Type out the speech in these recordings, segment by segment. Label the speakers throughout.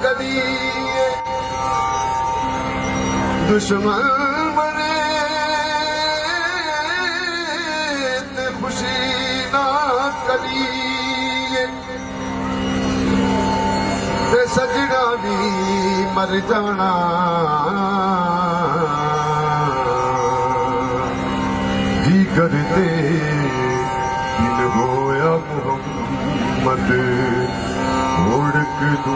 Speaker 1: कदी दुश्मन बने ते खुशी ना कदी ते सजना भी मर जाना जी करते दिल होया मोहम्मद उड़क तू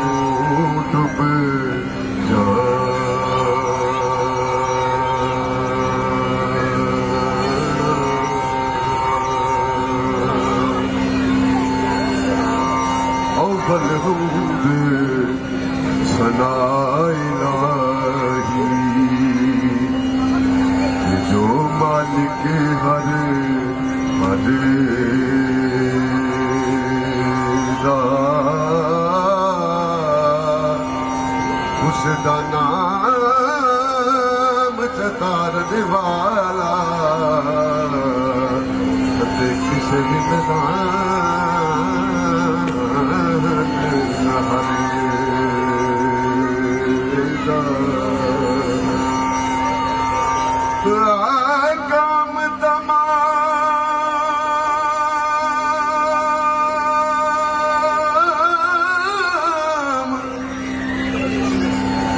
Speaker 1: डूब जा अव्वल हुद सनाइलाही जो मालिक हर हर उसदा नाम चतारन वाला ते किसे भी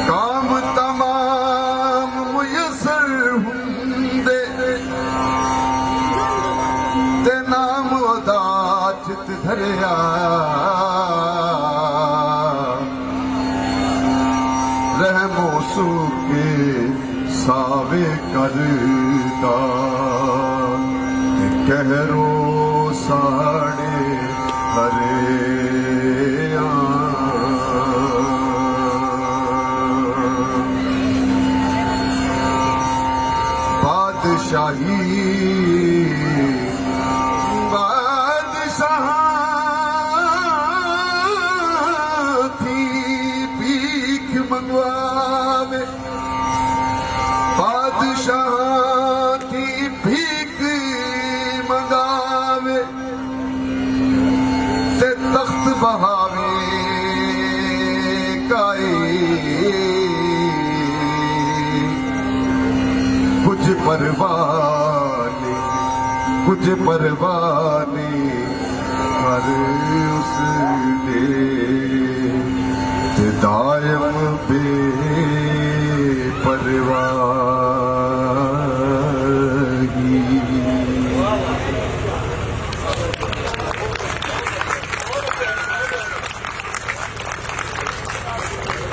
Speaker 1: काम तमाम मुयसर हुंदे ते नाम ओदा चित धरिया रहमो सूके सावे करदा कहरो साड़े हरे बादशाही थी भीख मंगवावे बादशाह की भीख मंगावे ते तख्त बहावे काए कुछ परवाने हर उस दे ते दायम बे परवाही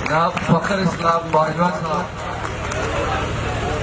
Speaker 2: जनाब फखर इस्लाम बाजवा साहब